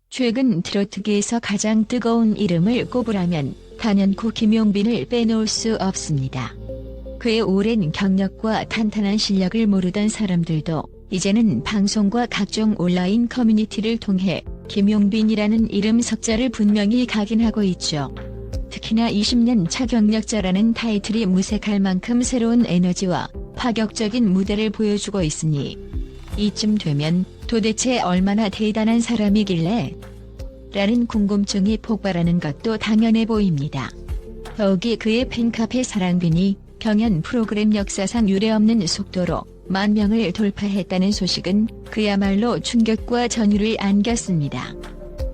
최근 트로트계에서 가장 뜨거운 이름을 꼽으라면 단연코 김용빈을 빼놓을 수 없습니다. 그의 오랜 경력과 탄탄한 실력을 모르던 사람들도 이제는 방송과 각종 온라인 커뮤니티를 통해 김용빈이라는 이름 석자를 분명히 각인하고 있죠. 특히나 20년 차 경력자라는 타이틀이 무색할 만큼 새로운 에너지와 파격적인 무대를 보여주고 있으니 이쯤 되면 도대체 얼마나 대단한 사람이길래? 라는 궁금증이 폭발하는 것도 당연해 보입니다. 더욱이 그의 팬카페 사랑빈이 경연 프로그램 역사상 유례없는 속도로 10,000명을 돌파했다는 소식은 그야말로 충격과 전율을 안겼습니다.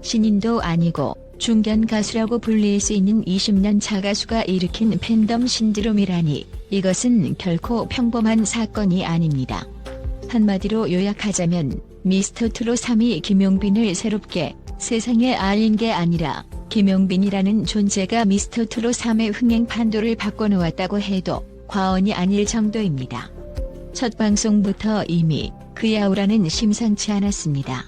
신인도 아니고 중견 가수라고 불릴 수 있는 20년 차 가수가 일으킨 팬덤 신드롬이라니 이것은 결코 평범한 사건이 아닙니다. 한마디로 요약하자면 미스터트롯 3위 김용빈을 새롭게 세상에 알린 게 아니라 김용빈이라는 존재가 미스터트롯 3의 흥행 판도를 바꿔놓았다고 해도 과언이 아닐 정도입니다. 첫 방송부터 이미 그의 아우라는 심상치 않았습니다.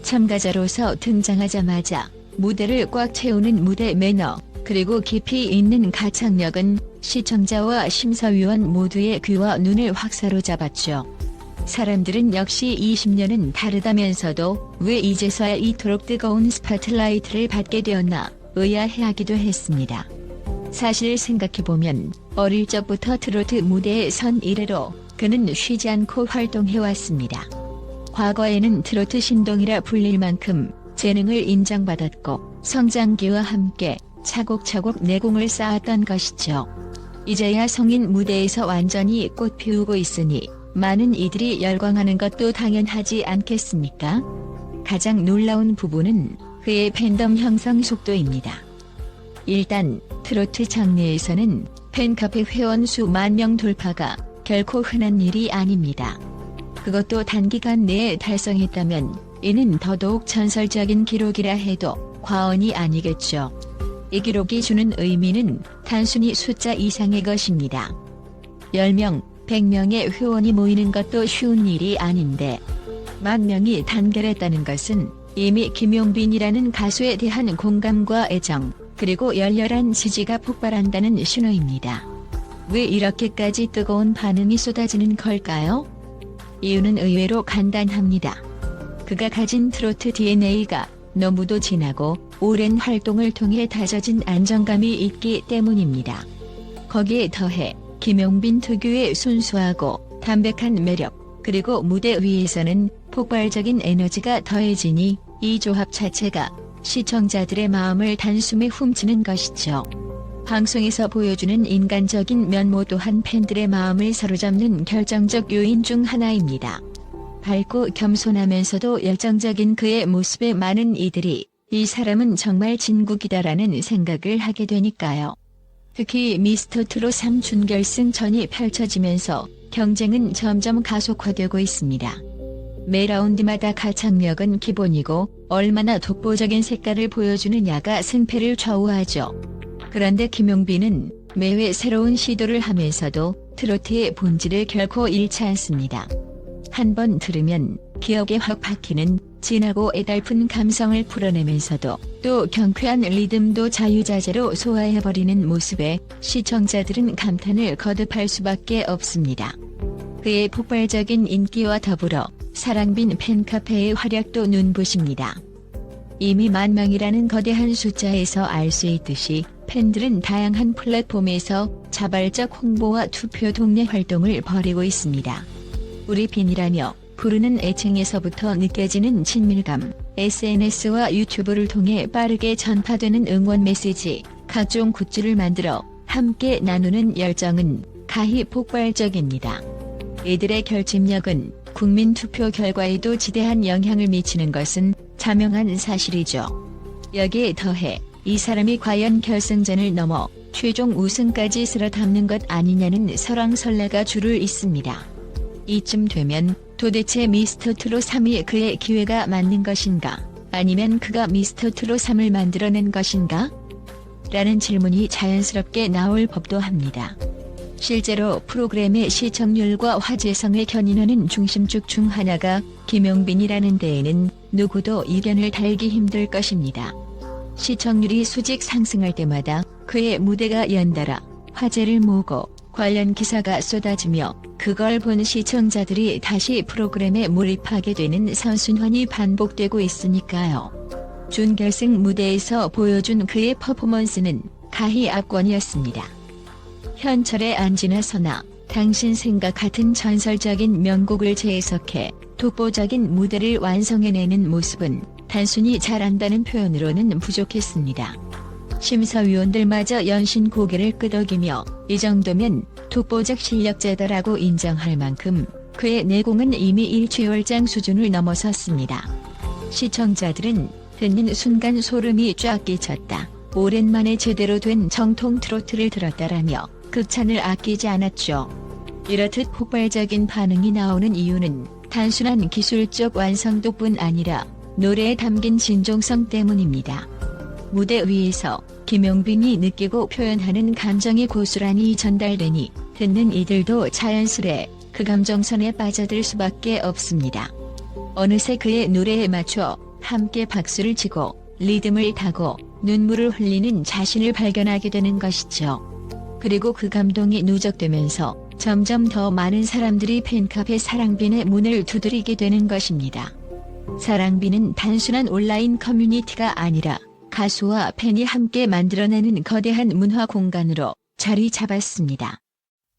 참가자로서 등장하자마자 무대를 꽉 채우는 무대 매너, 그리고 깊이 있는 가창력은 시청자와 심사위원 모두의 귀와 눈을 확 사로잡았죠. 사람들은 역시 20년은 다르다면서도 왜 이제서야 이토록 뜨거운 스포트라이트를 받게 되었나 의아해하기도 했습니다. 사실 생각해보면 어릴 적부터 트로트 무대에 선 이래로 그는 쉬지 않고 활동해왔습니다. 과거에는 트로트 신동이라 불릴 만큼 재능을 인정받았고 성장기와 함께 차곡차곡 내공을 쌓았던 것이죠. 이제야 성인 무대에서 완전히 꽃 피우고 있으니 많은 이들이 열광하는 것도 당연하지 않겠습니까? 가장 놀라운 부분은 그의 팬덤 형성 속도입니다. 일단 트로트 장르에서는 팬카페 회원 수 10,000명 돌파가 결코 흔한 일이 아닙니다. 그것도 단기간 내에 달성했다면 이는 더더욱 전설적인 기록이라 해도 과언이 아니겠죠. 이 기록이 주는 의미는 단순히 숫자 이상의 것입니다. 10명, 100명의 회원이 모이는 것도 쉬운 일이 아닌데 10,000명이 단결했다는 것은 이미 김용빈이라는 가수에 대한 공감과 애정, 그리고 열렬한 지지가 폭발한다는 신호입니다. 왜 이렇게까지 뜨거운 반응이 쏟아지는 걸까요? 이유는 의외로 간단합니다. 그가 가진 트로트 DNA가 너무도 진하고 오랜 활동을 통해 다져진 안정감이 있기 때문입니다. 거기에 더해 김용빈 특유의 순수하고 담백한 매력, 그리고 무대 위에서는 폭발적인 에너지가 더해지니 이 조합 자체가 시청자들의 마음을 단숨에 훔치는 것이죠. 방송에서 보여주는 인간적인 면모 또한 팬들의 마음을 사로잡는 결정적 요인 중 하나입니다. 밝고 겸손하면서도 열정적인 그의 모습에 많은 이들이 이 사람은 정말 진국이다라는 생각을 하게 되니까요. 특히 미스터트롯 3 준결승전이 펼쳐지면서 경쟁은 점점 가속화되고 있습니다. 매 라운드마다 가창력은 기본이고 얼마나 독보적인 색깔을 보여주느냐가 승패를 좌우하죠. 그런데 김용빈은 매회 새로운 시도를 하면서도 트로트의 본질을 결코 잃지 않습니다. 한번 들으면 기억에 확 박히는 진하고 애달픈 감성을 풀어내면서도 또 경쾌한 리듬도 자유자재로 소화해버리는 모습에 시청자들은 감탄을 거듭할 수밖에 없습니다. 그의 폭발적인 인기와 더불어 사랑빈 팬카페의 활약도 눈부십니다. 이미 10,000명이라는 거대한 숫자에서 알 수 있듯이 팬들은 다양한 플랫폼에서 자발적 홍보와 투표 동네 활동을 벌이고 있습니다. 우리 빈이라며 부르는 애칭에서부터 느껴지는 친밀감, SNS와 유튜브를 통해 빠르게 전파되는 응원 메시지, 각종 굿즈를 만들어 함께 나누는 열정은 가히 폭발적입니다. 이들의 결집력은 국민 투표 결과에도 지대한 영향을 미치는 것은 자명한 사실이죠. 여기에 더해 이 사람이 과연 결승전을 넘어 최종 우승까지 쓸어 담는 것 아니냐는 설왕설래가 줄을 잇습니다. 이쯤 되면 도대체 미스터트롯 3이 그의 기회가 맞는 것인가? 아니면 그가 미스터트롯 3을 만들어낸 것인가? 라는 질문이 자연스럽게 나올 법도 합니다. 실제로 프로그램의 시청률과 화제성을 견인하는 중심축 중 하나가 김용빈이라는 데에는 누구도 이견을 달기 힘들 것입니다. 시청률이 수직 상승할 때마다 그의 무대가 연달아 화제를 모으고 관련 기사가 쏟아지며 그걸 본 시청자들이 다시 프로그램에 몰입하게 되는 선순환이 반복되고 있으니까요. 준결승 무대에서 보여준 그의 퍼포먼스는 가히 압권이었습니다. 현철의 안지나 서나, 당신 생각 같은 전설적인 명곡을 재해석해 독보적인 무대를 완성해내는 모습은 단순히 잘한다는 표현으로는 부족했습니다. 심사위원들마저 연신 고개를 끄덕이며 이 정도면 독보적 실력자다라고 인정할 만큼 그의 내공은 이미 일취월장 수준을 넘어섰습니다. 시청자들은 듣는 순간 소름이 쫙 끼쳤다. 오랜만에 제대로 된 정통 트로트를 들었다라며 극찬을 아끼지 않았죠. 이렇듯 폭발적인 반응이 나오는 이유는 단순한 기술적 완성도뿐 아니라 노래에 담긴 진정성 때문입니다. 무대 위에서 김용빈이 느끼고 표현하는 감정이 고스란히 전달되니 듣는 이들도 자연스레 그 감정선에 빠져들 수밖에 없습니다. 어느새 그의 노래에 맞춰 함께 박수를 치고 리듬을 타고 눈물을 흘리는 자신을 발견하게 되는 것이죠. 그리고 그 감동이 누적되면서 점점 더 많은 사람들이 팬카페 사랑빈의 문을 두드리게 되는 것입니다. 사랑빈은 단순한 온라인 커뮤니티가 아니라 가수와 팬이 함께 만들어내는 거대한 문화 공간으로 자리 잡았습니다.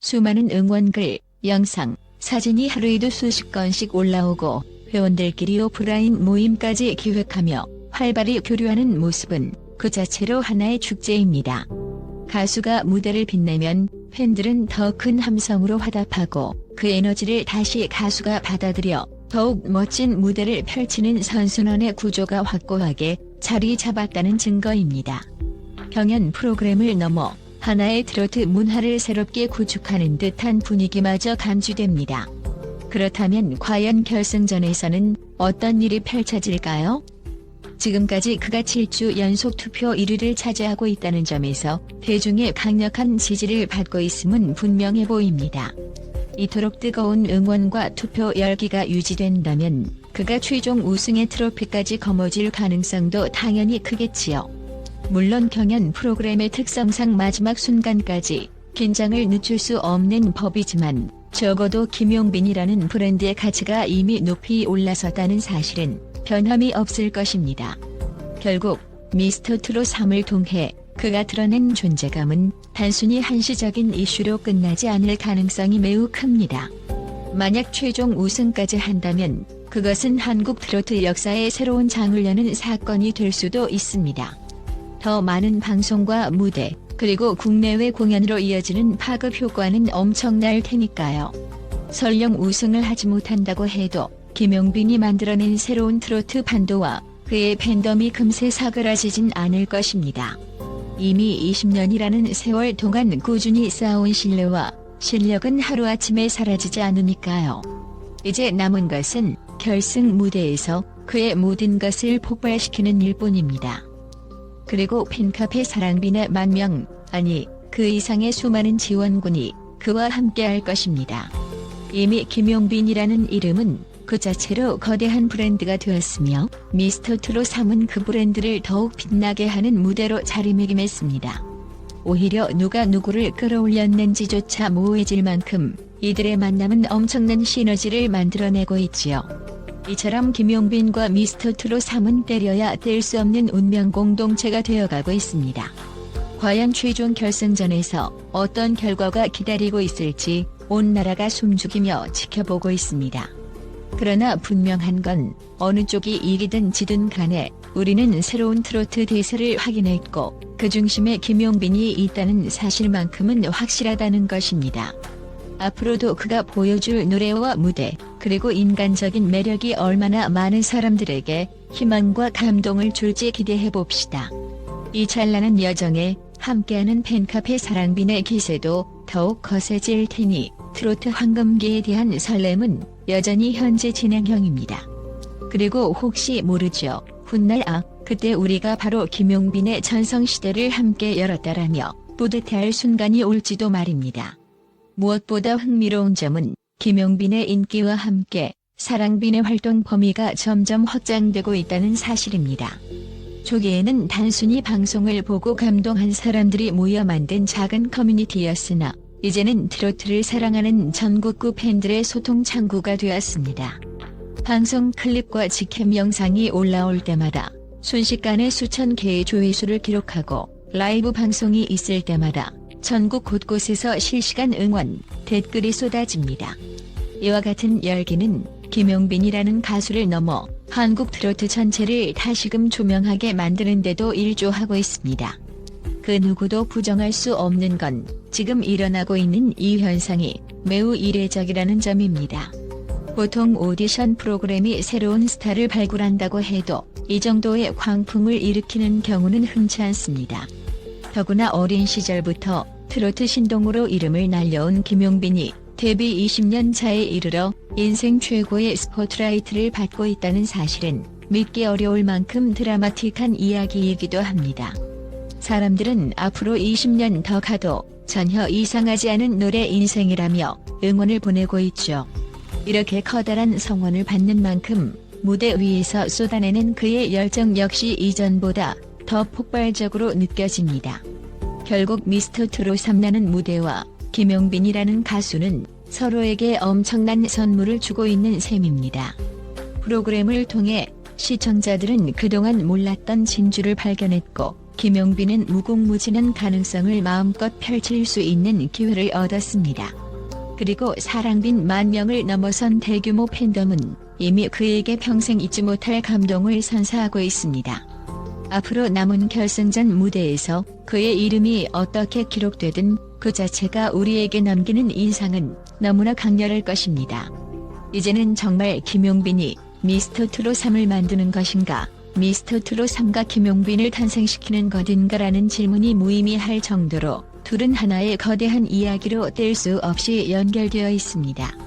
수많은 응원글, 영상, 사진이 하루에도 수십 건씩 올라오고 회원들끼리 오프라인 모임까지 기획하며 활발히 교류하는 모습은 그 자체로 하나의 축제입니다. 가수가 무대를 빛내면 팬들은 더 큰 함성으로 화답하고 그 에너지를 다시 가수가 받아들여 더욱 멋진 무대를 펼치는 선순환의 구조가 확고하게 자리 잡았다는 증거입니다. 경연 프로그램을 넘어 하나의 트로트 문화를 새롭게 구축하는 듯한 분위기마저 감지됩니다. 그렇다면 과연 결승전에서는 어떤 일이 펼쳐질까요? 지금까지 그가 7주 연속 투표 1위를 차지하고 있다는 점에서 대중의 강력한 지지를 받고 있음은 분명해 보입니다. 이토록 뜨거운 응원과 투표 열기가 유지된다면 그가 최종 우승의 트로피까지 거머쥘 가능성도 당연히 크겠지요. 물론 경연 프로그램의 특성상 마지막 순간까지 긴장을 늦출 수 없는 법이지만 적어도 김용빈이라는 브랜드의 가치가 이미 높이 올라섰다는 사실은 변함이 없을 것입니다. 결국 미스터 트롯 3을 통해 그가 드러낸 존재감은 단순히 한시적인 이슈로 끝나지 않을 가능성이 매우 큽니다. 만약 최종 우승까지 한다면 그것은 한국 트로트 역사의 새로운 장을 여는 사건이 될 수도 있습니다. 더 많은 방송과 무대, 그리고 국내외 공연으로 이어지는 파급 효과는 엄청날 테니까요. 설령 우승을 하지 못한다고 해도 김용빈이 만들어낸 새로운 트로트 판도와 그의 팬덤이 금세 사그라지진 않을 것입니다. 이미 20년이라는 세월 동안 꾸준히 쌓아온 신뢰와 실력은 하루아침에 사라지지 않으니까요. 이제 남은 것은 결승 무대에서 그의 모든 것을 폭발시키는 일뿐입니다. 그리고 팬카페 사랑빈의 10,000명, 아니 그 이상의 수많은 지원군이 그와 함께할 것입니다. 이미 김용빈이라는 이름은 그 자체로 거대한 브랜드가 되었으며 미스터 트롯 3은 그 브랜드를 더욱 빛나게 하는 무대로 자리매김했습니다. 오히려 누가 누구를 끌어올렸는지조차 모호해질 만큼 이들의 만남은 엄청난 시너지를 만들어내고 있지요. 이처럼 김용빈과 미스터 트롯 3은 때려야 뗄 수 없는 운명 공동체가 되어가고 있습니다. 과연 최종 결승전에서 어떤 결과가 기다리고 있을지 온 나라가 숨죽이며 지켜보고 있습니다. 그러나 분명한 건 어느 쪽이 이기든 지든 간에 우리는 새로운 트로트 대세를 확인했고 그 중심에 김용빈이 있다는 사실만큼은 확실하다는 것입니다. 앞으로도 그가 보여줄 노래와 무대, 그리고 인간적인 매력이 얼마나 많은 사람들에게 희망과 감동을 줄지 기대해봅시다. 이 찬란한 여정에 함께하는 팬카페 사랑빈의 기세도 더욱 거세질 테니 트로트 황금기에 대한 설렘은 여전히 현재 진행형입니다. 그리고 혹시 모르죠. 훗날 그때 우리가 바로 김용빈의 전성시대를 함께 열었다라며 뿌듯해할 순간이 올지도 말입니다. 무엇보다 흥미로운 점은 김용빈의 인기와 함께 사랑빈의 활동 범위가 점점 확장되고 있다는 사실입니다. 초기에는 단순히 방송을 보고 감동한 사람들이 모여 만든 작은 커뮤니티였으나 이제는 트로트를 사랑하는 전국구 팬들의 소통 창구가 되었습니다. 방송 클립과 직캠 영상이 올라올 때마다 순식간에 수천 개의 조회수를 기록하고 라이브 방송이 있을 때마다 전국 곳곳에서 실시간 응원, 댓글이 쏟아집니다. 이와 같은 열기는 김용빈이라는 가수를 넘어 한국 트로트 전체를 다시금 조명하게 만드는 데도 일조하고 있습니다. 그 누구도 부정할 수 없는 건 지금 일어나고 있는 이 현상이 매우 이례적이라는 점입니다. 보통 오디션 프로그램이 새로운 스타를 발굴한다고 해도 이 정도의 광풍을 일으키는 경우는 흔치 않습니다. 더구나 어린 시절부터 트로트 신동으로 이름을 날려온 김용빈이 데뷔 20년 차에 이르러 인생 최고의 스포트라이트를 받고 있다는 사실은 믿기 어려울 만큼 드라마틱한 이야기이기도 합니다. 사람들은 앞으로 20년 더 가도 전혀 이상하지 않은 노래 인생이라며 응원을 보내고 있죠. 이렇게 커다란 성원을 받는 만큼 무대 위에서 쏟아내는 그의 열정 역시 이전보다 더 폭발적으로 느껴집니다. 결국 미스터 트롯 3라는 무대와 김용빈이라는 가수는 서로에게 엄청난 선물을 주고 있는 셈입니다. 프로그램을 통해 시청자들은 그동안 몰랐던 진주를 발견했고 김용빈은 무궁무진한 가능성을 마음껏 펼칠 수 있는 기회를 얻었습니다. 그리고 사랑빈 10,000명을 넘어선 대규모 팬덤은 이미 그에게 평생 잊지 못할 감동을 선사하고 있습니다. 앞으로 남은 결승전 무대에서 그의 이름이 어떻게 기록되든 그 자체가 우리에게 남기는 인상은 너무나 강렬할 것입니다. 이제는 정말 김용빈이 미스터 트롯 3을 만드는 것인가, 미스터 트롯 3가 김용빈을 탄생시키는 것인가라는 질문이 무의미할 정도로 둘은 하나의 거대한 이야기로 뗄 수 없이 연결되어 있습니다.